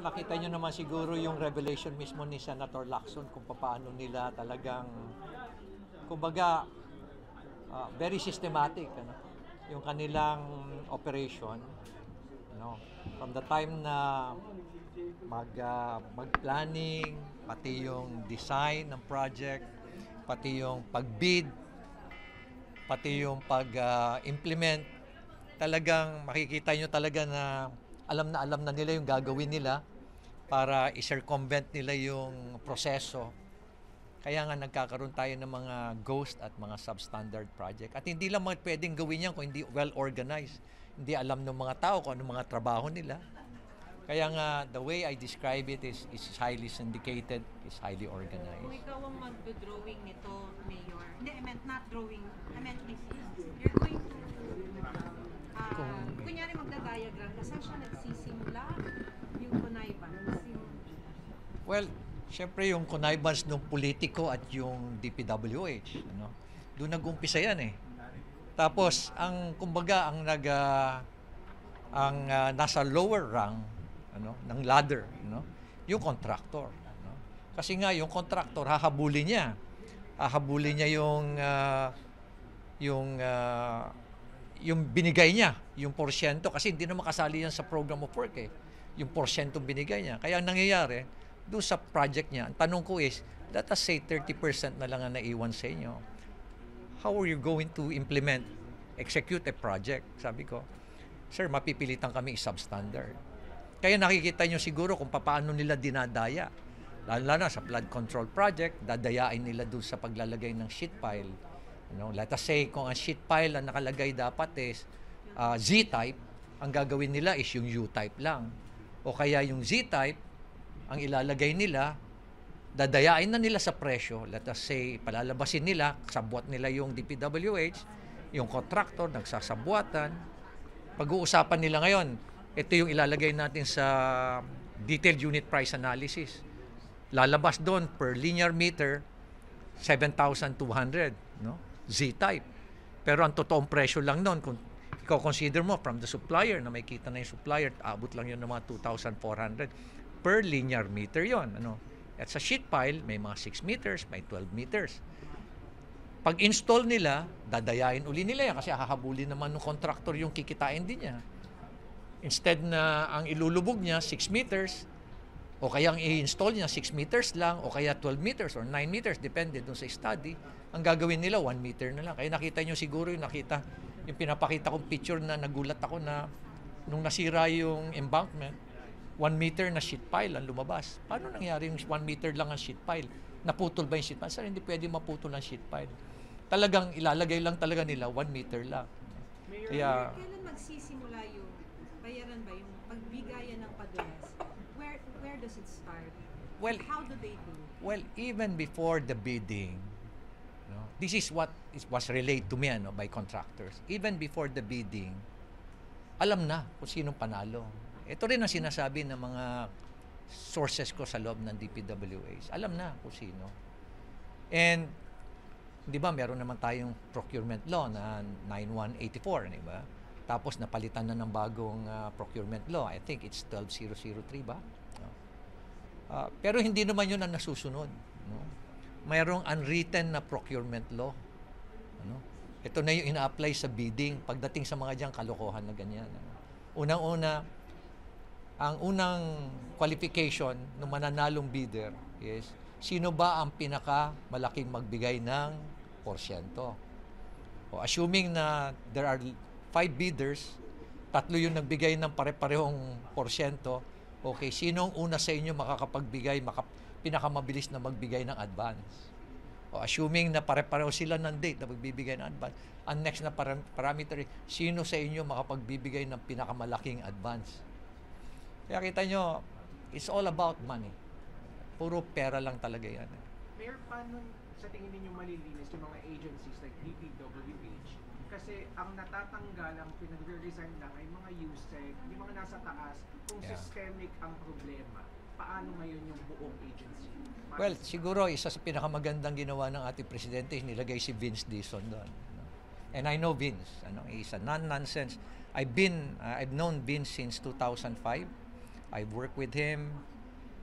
nakita nyo naman siguro yung revelation mismo ni Senator Lacson kung paano nila talagang, kumbaga, very systematic, ano, yung kanilang operation, no, from the time na mag-planning, pati yung design ng project, pati yung pag-bid, pati yung pag-implement, talagang makikita nyo talaga na alam na nila yung gagawin nila para i-circumvent nila yung proseso. Kaya nga nagkakaroon tayo ng mga ghost at mga substandard project. At hindi lang pwedeng gawin yan kung hindi well organized. Hindi alam ng mga tao kung anong mga trabaho nila. Kaya nga, the way I describe it is highly syndicated, is highly organized. Kung ikaw ang mag-drawing nito, Mayor, hindi, I meant not drawing, I meant you're going to, kunyari magda-diagram, saan siya nagsisimula? Yung connivance, Well, syempre yung connivance ng politiko at yung DPWH, ano? Doon nag-umpisa yan eh. Tapos kumbaga nasa lower rung, ano, ng ladder, no? Yung contractor, no? Kasi nga yung contractor hahabulin niya. Hahabulin niya yung binigay niya, yung porsyento, kasi hindi na makasali yan sa program of work eh. Yung porsyento binigay niya. Kaya ang nangyayari, doon sa project niya, ang tanong ko is, let us say 30% na lang ang naiwan sa inyo. How are you going to execute a project? Sabi ko, sir, mapipilitan kami i-substandard. Kaya nakikita nyo siguro kung paano nila dinadaya. Lalo na sa flood control project, dadayain nila doon sa paglalagay ng sheet pile. You know, let us say, kung ang sheet pile ang nakalagay dapat is Z-type, ang gagawin nila is yung U-type lang. O kaya yung Z-type, ang ilalagay nila, dadayain na nila sa presyo. Let us say, palalabasin nila, sabwat nila yung DPWH, yung contractor, nagsasabuatan. Pag-uusapan nila ngayon, ito yung ilalagay natin sa detailed unit price analysis. Lalabas doon per linear meter, 7,200, no? Z-type. Pero ang totoong presyo lang noon, kung ikaw consider mo from the supplier, na may kita na yung supplier, abot lang yun ng mga 2,400 per linear meter yon, ano? At sa sheet pile, may mga 6 meters, may 12 meters. Pag install nila, dadayain uli nila yan kasi hahabulin naman ng contractor yung kikitain din niya. Instead na ang ilulubog niya 6 meters, o kaya ang i-install niya 6 meters lang, o kaya 12 meters or 9 meters, depende dun sa study, ang gagawin nila 1 meter na lang. Kaya nakita nyo siguro yung pinapakita kong picture na nagulat ako na nung nasira yung embankment, 1 meter na sheet pile ang lumabas. Paano nangyari yung 1 meter lang ang sheet pile? Naputol ba yung sheet pile? Sir, hindi pwede maputol ang sheet pile. Talagang ilalagay lang talaga nila 1 meter lang. Kaya, kailan magsisimula yung bayaran ba, yung pagbigayan ng padulas? Where does it start? Well, how do they do? Well, even before the bidding, no, this is what was relayed to me, ano, by contractors. Even before the bidding, alam na kung sinong panalo. Ito rin ang sinasabi ng mga sources ko sa loob ng DPWH. Alam na kung sino. And, di ba, meron naman tayong procurement law na 9184, di ba? Tapos napalitan na ng bagong procurement law. I think it's 12003 ba? No? Pero hindi naman yun ang nasusunod. No? Mayroong unwritten na procurement law. Ano? Ito na yung ina-apply sa bidding pagdating sa mga diyang kalokohan na ganyan. Ano? Unang-una, ang unang qualification ng mananalong bidder is sino ba ang pinakamalaking magbigay ng porsyento. O assuming na there are 5 bidders, 3 yung nagbigay ng pare-parehong porsyento, okay, sino ang una sa inyo makakapagbigay, pinakamabilis na magbigay ng advance? O assuming na pare-pareho sila ng date na magbibigay ng advance, ang next na parameter, sino sa inyo makapagbibigay ng pinakamalaking advance? Kaya kita nyo, it's all about money. Puro pera lang talaga yan. Mayor, paano sa tingin ninyo malilinis yung mga agencies like DPWH? Kasi ang natatanggal, ang pinag-resign lang ay mga USEC, yung mga nasa taas, kung systemic ang problema, paano ngayon yung buong agency? Well, siguro isa sa pinakamagandang ginawa ng ating presidente, nilagay si Vince Dizon doon. And I know Vince. He's a non-nonsense. I've known Vince since 2005. I've worked with him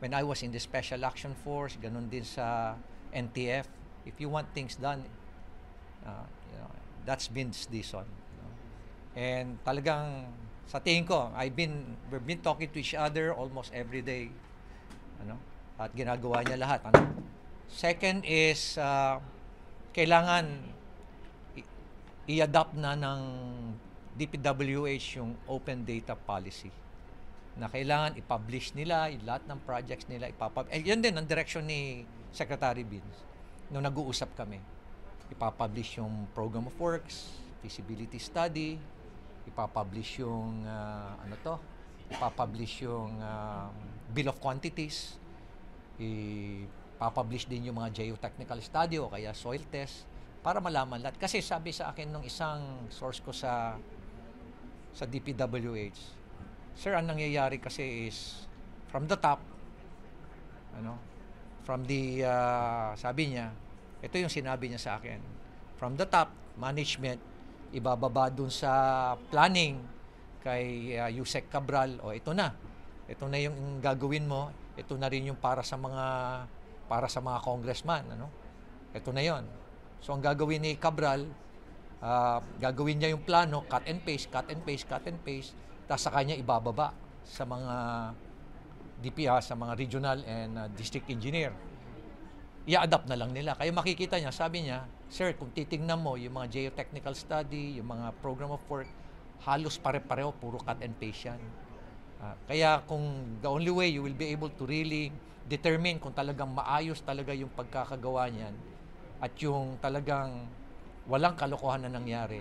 when I was in the Special Action Force, ganun din sa NTF. If you want things done, you know, that's Vince Dizon. You know. And talagang sa tingin ko, we've been talking to each other almost every day. Ano? At ginagawa niya lahat. Ano? Second is, kailangan i-adapt na ng DPWH yung open data policy na kailangan i-publish nila lahat ng projects nila yun din ang direction ni Secretary Vince nung nag-uusap kami. Ipapublish yung program of works, feasibility study, ipapublish yung ipapublish yung bill of quantities, ipapublish din yung mga geotechnical study o kaya soil test para malaman lahat. Kasi sabi sa akin nung isang source ko sa DPWH, sir, ang nangyayari kasi is from the top, sabi niya, ito yung sinabi niya sa akin, from the top, management, ibababa dun sa planning kay Yusek Cabral, ito na yung gagawin mo, ito na rin yung para sa mga congressman, ito na yon. So ang gagawin ni Cabral, gagawin niya yung plano, cut and paste, tapos sa kanya ibababa sa mga DPA, sa mga regional and district engineer. I-adapt na lang nila. Kaya makikita niya, sabi niya, sir, kung titingnan mo yung mga geotechnical study, yung mga program of work, halos pare-pareho, puro cut and paste yan. Kaya kung the only way you will be able to really determine kung talagang maayos talaga yung pagkakagawa niyan at yung talagang walang kalokohan na nangyari,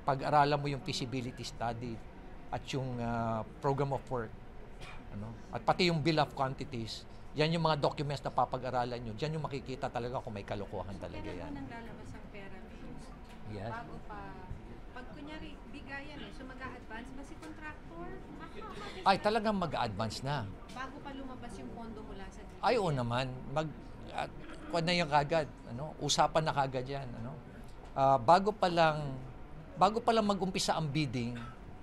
pag-aralan mo yung feasibility study at yung program of work, at pati yung bill of quantities, yan yung mga documents na papag-aralan nyo. Diyan yung makikita talaga kung may kalokohan talaga yan. Kailan mo nang lalabas ang pera, Vince? Yes. Bago pa, pag kunyari, bigayan so mag-a-advance ba si contractor? Ay, talagang mag-a-advance na. Bago pa lumabas yung pondo mula sa DPWH? Ay, oo naman. Kuwan na yung kagad. Usapan na kagad yan. Bago pa lang mag-umpisa ang bidding,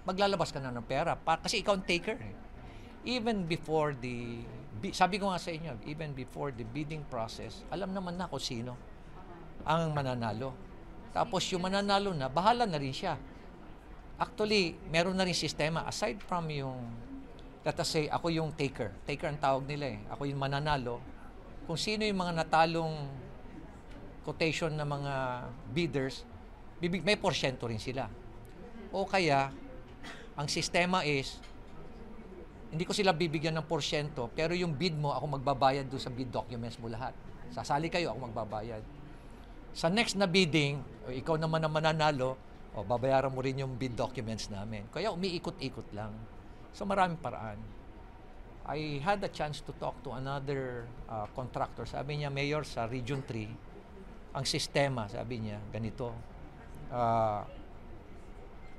maglalabas ka na ng pera. Kasi ikaw ang taker. Even before sabi ko nga sa inyo, even before the bidding process, alam naman na kung sino ang mananalo. Tapos yung mananalo na, bahala na rin siya. Actually, meron na rin sistema. Aside from yung, let us say, ako yung taker. Taker ang tawag nila eh. Ako yung mananalo. Kung sino yung mga natalong quotation na mga bidders, may porsyento rin sila. O kaya, ang sistema is, hindi ko sila bibigyan ng porsyento, pero yung bid mo, ako magbabayad doon sa bid documents mo lahat. Sasali kayo, ako magbabayad. Sa next na bidding, ikaw naman ang mananalo, babayaran mo rin yung bid documents namin. Kaya umiikot-ikot lang. So maraming paraan. I had a chance to talk to another contractor. Sabi niya, Mayor, sa Region 3, ang sistema, sabi niya, ganito.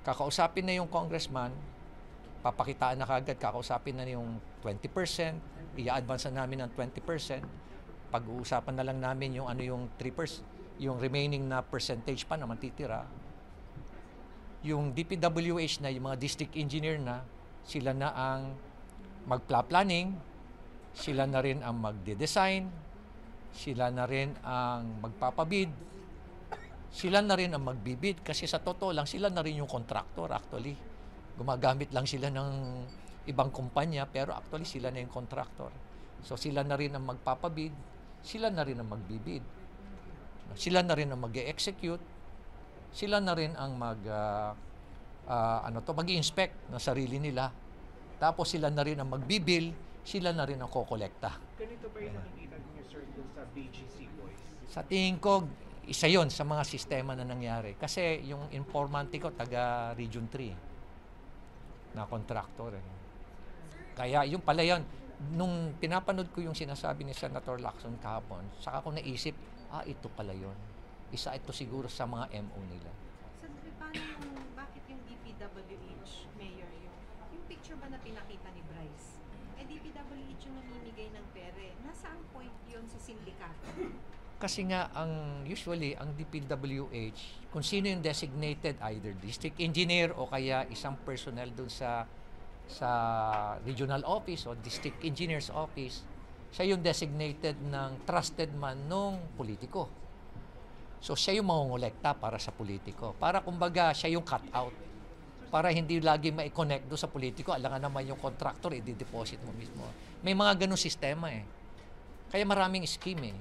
Kakausapin na yung congressman, papakitaan na kagad, kakausapin na yung 20%, i-advance na namin ng 20%, pag-uusapan na lang namin yung yung 3%, yung remaining na percentage pa na matitira. Yung DPWH na, yung mga district engineer na, sila na ang magpla-planning, sila na rin ang magde-design, sila na rin ang magpapabid, sila na rin ang magbibid, kasi sa totoo lang, sila na rin yung contractor actually. Gumagamit lang sila ng ibang kumpanya, pero actually sila na yung contractor. So sila na rin ang magpapabid, sila na rin ang magbibid. Sila na rin ang mag-execute, sila na rin ang mag-inspect ng sarili nila. Tapos sila na rin ang magbibil, sila na rin ang kokolekta. Ganito ba yung nakikita niyo, sir, dun sa BGC Boys? Sa tingin ko, isa yon sa mga sistema na nangyari. Kasi yung informante ko, taga Region 3 na contractor. Kaya yung pala yun, nung pinapanood ko yung sinasabi ni Senator Lacson kahapon, saka ko naisip, ito pala yun. Isa ito siguro sa mga MO nila. Bakit yung DPWH, Mayor, yung picture ba na pinakita ni Bryce? DPWH yung namimigay ng pere. Nasaan point yun sa sindikato? Kasi nga, usually, ang DPWH, kung sino yung designated, either district engineer o kaya isang personnel doon sa sa regional office o district engineer's office, siya yung designated ng trusted man nung politiko. So siya yung mangongolekta para sa politiko. Para kumbaga siya yung cut out. Para hindi lagi ma-connect doon sa politiko, alangan naman yung contractor, i-deposit mo mismo. May mga ganung sistema eh. Kaya maraming scheme eh.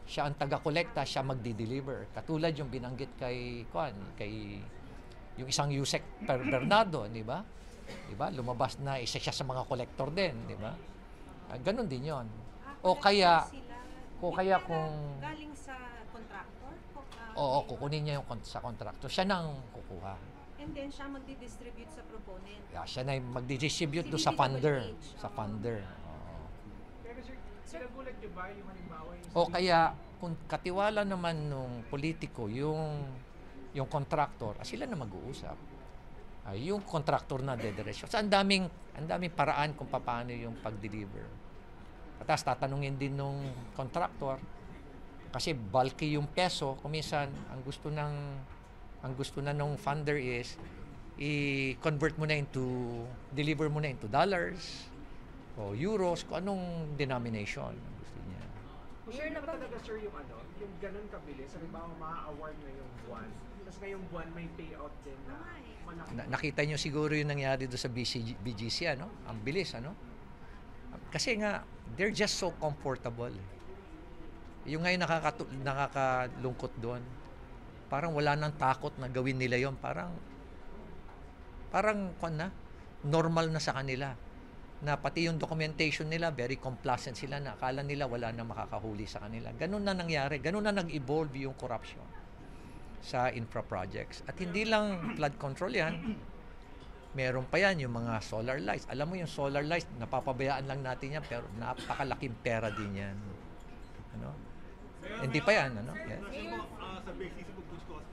Siya ang taga-kolekta, siya magdi-deliver. Katulad yung binanggit kay yung isang Yusek Bernardo, di ba? Di ba? Lumabas na isa siya sa mga kolektor din, di ba? Ganon din 'yon. O kaya kung galing sa contractor? oo, kukunin niya yung sa contractor. Siya nang kukuha. And then siya magdi-distribute sa proponent. Yeah, siya na yung magdi-distribute Si doon sa funder. DPWH. Sa funder. Oo. Pero sir, sinagulat niyo ba yung halimbawa yung O kaya, kung katiwala naman nung politiko, yung contractor, sila na mag-uusap. Yung contractor na dediretso. So, ang daming paraan kung paano yung pag-deliver. At tatanungin din nung contractor, kasi bulky yung peso, kuminsan, ang gusto na nung funder is, i-convert mo na deliver mo na into dollars, o euros, kung anong denomination gusto niya. Sure na ba talaga sir yung yung ganun kabilis? Halimbawa, ma-award na yung buwan, tapos ngayong buwan may payout din na malaki. Nakita nyo siguro yung nangyari doon sa BGC, ano? Ang bilis, ano? Kasi nga, they're just so comfortable. Yung ngayon nakakalungkot doon, parang wala nang takot na gawin nila yon, parang normal na sa kanila. Na pati yung documentation nila, very complacent sila na akala nila wala na makakahuli sa kanila. Ganun na nangyari, ganun na nag-evolve yung corruption sa infra projects. At hindi lang flood control yan, meron pa yan yung mga solar lights. Alam mo yung solar lights, napapabayaan lang natin yan, pero napakalaking pera din yan. Ano? Hindi pa yan, ano? Yeah. Sa basis of goods cost,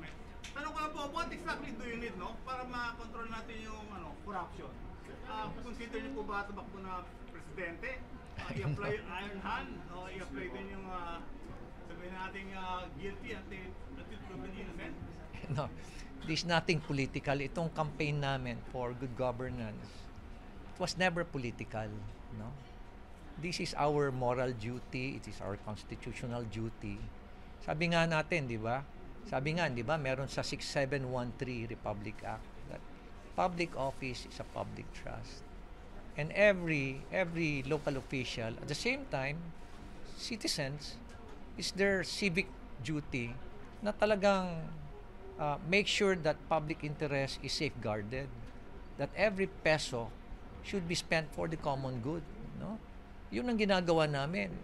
tanong ko lang po, what exactly do you need, no? Para ma-control natin yung corruption? Consider niyo po ba tumakbo na presidente? I-apply yung iron hand? O i-apply din yung sabihin natin guilty until proven innocent? No, there's nothing political. Itong campaign namin for good governance, it was never political, no? This is our moral duty, it is our constitutional duty. Sabi nga natin, di ba? Meron sa 6713 Republic Act that public office is a public trust. And every local official, at the same time, citizens, is their civic duty na talagang make sure that public interest is safeguarded, that every peso should be spent for the common good, no? Yun ang ginagawa namin.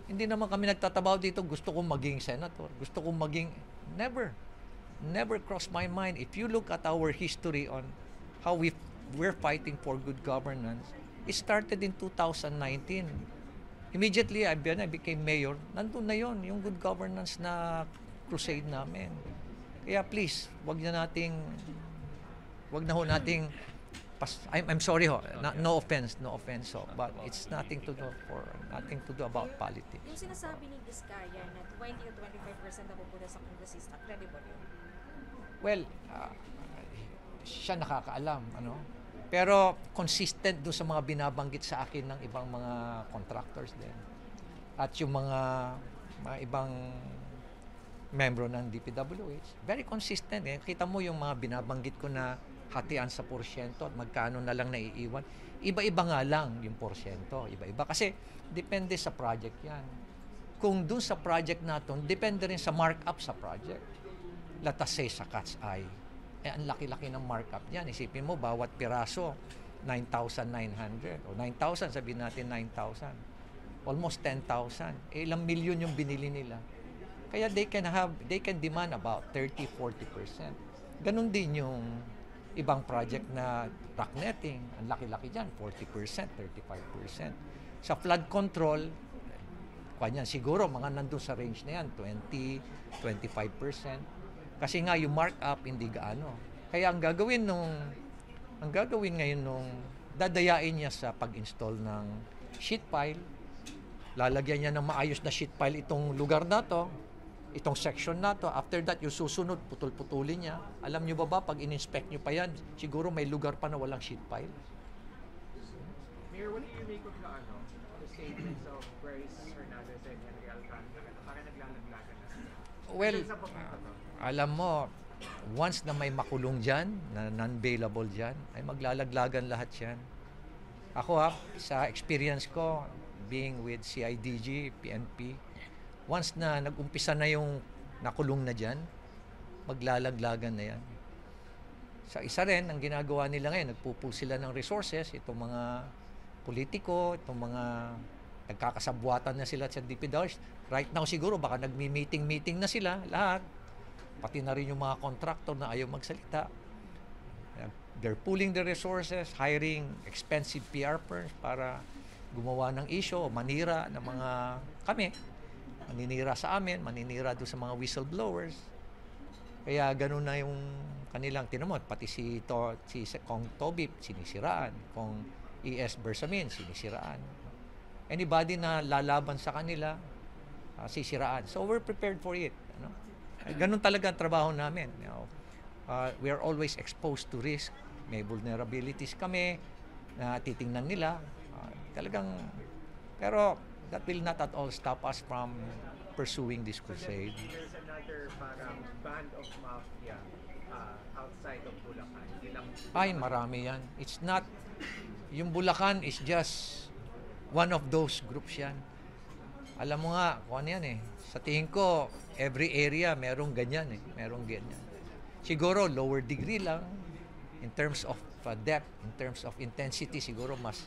Hindi naman kami nagtatabaw dito, gusto kong maging senator, gusto kong maging, never crossed my mind. If you look at our history on how we're fighting for good governance, it started in 2019. Immediately, I became mayor, nandun na yon yung good governance na crusade namin. Kaya please, wag na ho nating I'm sorry ho, no offense ho, but it's nothing to do about politics. Yung sinasabi ni Vizcaya na 20 to 25% na pupunta sa kongresista, credible yun? Well, siya nakakaalam, ano? Pero consistent doon sa mga binabanggit sa akin ng ibang mga contractors din. At yung mga ibang membro ng DPWH, very consistent. Kita mo yung mga binabanggit ko na hatian sa porsyento at magkano na lang naiiwan. Iba-iba nga lang yung porsyento. Iba-iba. Kasi depende sa project yan. Kung dun sa project natin, depende rin sa markup sa project. Let us say sa Cat's Eye. Ang laki-laki ng markup niyan. Isipin mo, bawat piraso, 9,900. O 9,000, sabihin natin 9,000. Almost 10,000. Ilang milyon yung binili nila. Kaya they can demand about 30-40%. Ganun din yung ibang project na rock netting. Ang laki-laki dyan, 40%, 35%. Sa flood control, kanyan, siguro mga nandun sa range na yan, 20-25%. Kasi nga yung markup hindi gaano. Kaya ang gagawin ngayon nung dadayain niya sa pag-install ng sheet pile, lalagyan niya ng maayos na sheet pile itong lugar na to, itong section na to. After that, yung susunod, putol-putulin niya. Alam niyo ba pag in-inspect niyo pa yan, siguro may lugar pa na walang sheet pile. Mayor, what do you make of the statements of Bryce Hernandez and Henry Alcantara? Parang naglalaglagan na sila. Well, Saan papunta to? alam mo, once na may makulong dyan, na non-bailable dyan, ay maglalaglagan lahat yan. Ako sa experience ko, being with CIDG, PNP, once na nag-umpisa na yung nakulong na dyan, maglalaglagan na yan. Sa isa rin, ang ginagawa nila ngayon, nagpupul sila ng resources, itong mga politiko, itong mga nagkakasabwatan na sila sa DPWH. Right now siguro, baka nagmi-meeting na sila, lahat. Pati na rin yung mga contractor na ayaw magsalita. They're pooling the resources, hiring expensive PR firms para gumawa ng issue, manira ng mga kami, maninira sa amin, maninira doon sa mga whistleblowers. Kaya ganun na yung kanilang tinamot. Pati si Kong Tobip, sinisiraan. Kong E.S. Bersamin, sinisiraan. Anybody na lalaban sa kanila, sisiraan. So we're prepared for it. Ganun talaga ang trabaho namin. We are always exposed to risk. May vulnerabilities kami na titingnan nila. Pero that will not at all stop us from pursuing this crusade. There's another parang band of mafia outside of Bulacan. Ay, marami yan. It's not, yung Bulacan is just one of those groups yan. Alam mo nga, kung ano yan sa tingin ko, every area merong ganyan merong ganyan. Siguro, lower degree lang, in terms of depth, in terms of intensity, siguro mas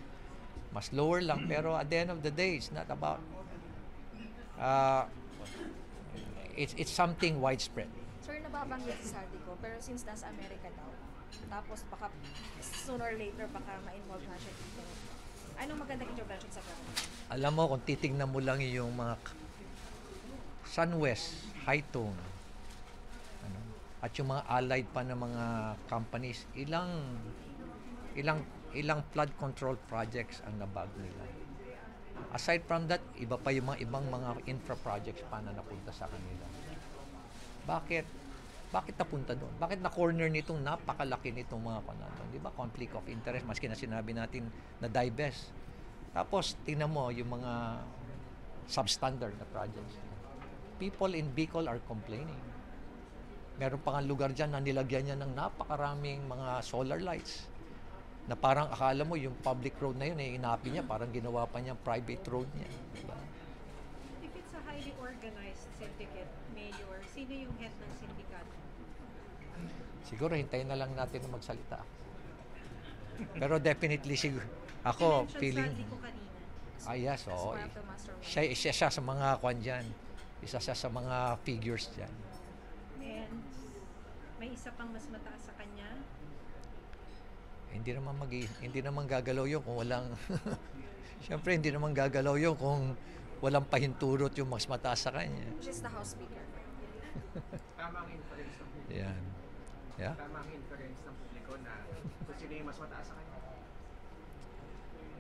lower lang. Pero at the end of the day, it's not about, it's something widespread. Sir, nababanggit si Saldi ko, pero since nasa Amerika daw, tapos baka sooner or later baka ma-involve na siya dito. Anong magandang intervention sa government? Alam mo, kung titignan mo lang yung mga SunWest, Hightone, at yung mga allied pa na mga companies, ilang flood control projects ang nabag nila. Aside from that, iba pa yung mga ibang mga infra projects pa na napunta sa kanila. Bakit napunta doon? Bakit na-corner nitong napakalaki nitong mga kanaton? Di ba? Conflict of interest, maski na sinabi natin na divest. Tapos, tingnan mo yung mga substandard na projects. People in Bicol are complaining. Meron pa nga lugar dyan na nilagyan niya ng napakaraming mga solar lights na parang akala mo yung public road na yun, inapi niya, parang ginawa pa niya private road niya. Diba? If it's a highly organized syndicate, Mayor, sino yung head ng sindikato? Siguro hintayin na lang natin na magsalita. Pero definitely siguro ako feeling Saldi ko kanina. yes, As oo. part of the mastermind. Siya sa mga kwan dyan. Isa siya sa mga figures dyan. And may isa pang mas mataas sa kanya. Hindi naman gagalaw yun kung walang Siyempre hindi naman gagalaw yun kung walang pahinturot yung mas mataas sa kanya. Which is the House Speaker. Tamang inference ng publiko. Yan. Yeah. Tamang inference ng publiko na kung sino yung mas mataas sa kanya.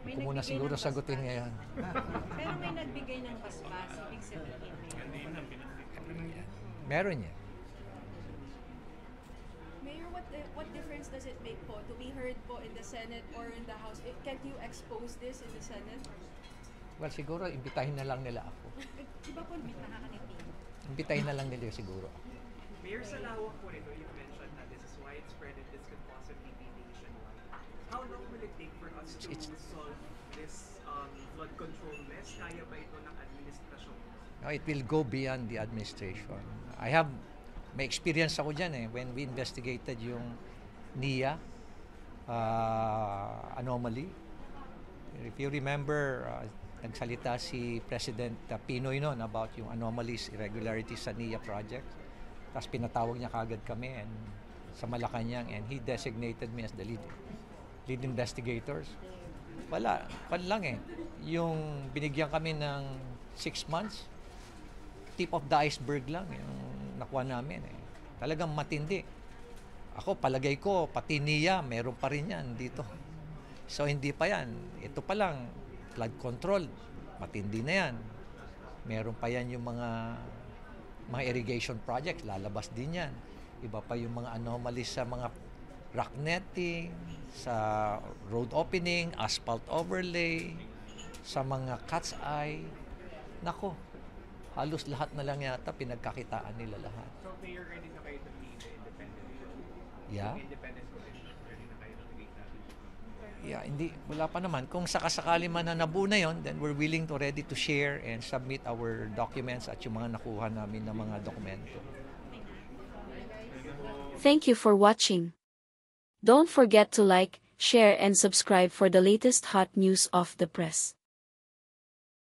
May Ako muna nagbigay siguro ng sagutin basbas. ngayon. Pero may nagbigay ng basbas, ibig sabihin Mayor. Meron yan. Mayor, what difference does it make po to be heard po in the Senate or in the House? Can't you expose this in the Senate? Well, siguro imbitahin na lang nila ako. Iba po, Nakakangiti. Imbitahin na lang nila siguro. Mayor, sa lawak po nito, you mentioned that this is widespread and this could possibly be nationwide. How long will it take for us to solve this flood control mess? Kaya ba ito ng administrasyon? No, it will go beyond the administration. May experience ako dyan when we investigated yung NIA anomaly. If you remember, nagsalita si President Pinoy noon about yung anomalies, irregularities sa NIA project. Tapos pinatawag niya kagad kami sa Malacanang and he designated me as the lead investigators. Wala lang Yung binigyan kami ng 6 months, tip of the iceberg lang yung nakuha namin Talagang matindi. Ako, palagay ko, pati NIA, meron pa rin yan dito. So, hindi pa yan. Ito pa lang, flood control, matindi na yan. Meron pa yan yung mga irrigation projects, lalabas din yan. Iba pa yung mga anomalies sa mga rock netting, sa road opening, asphalt overlay, sa mga cat's eye. Nako, halos lahat na lang yata pinagkakitaan nila lahat. So, Mayor, ready na kayo to lead the independent Yeah. independent commission? Ready na kayo to lead that? Yeah, wala pa naman. Kung sakasakali man na nabuo na yon, then we're willing to ready to share and submit our documents at yung mga nakuha namin na mga dokumento. Thank you for watching. Don't forget to like, share and subscribe for the latest hot news of the press.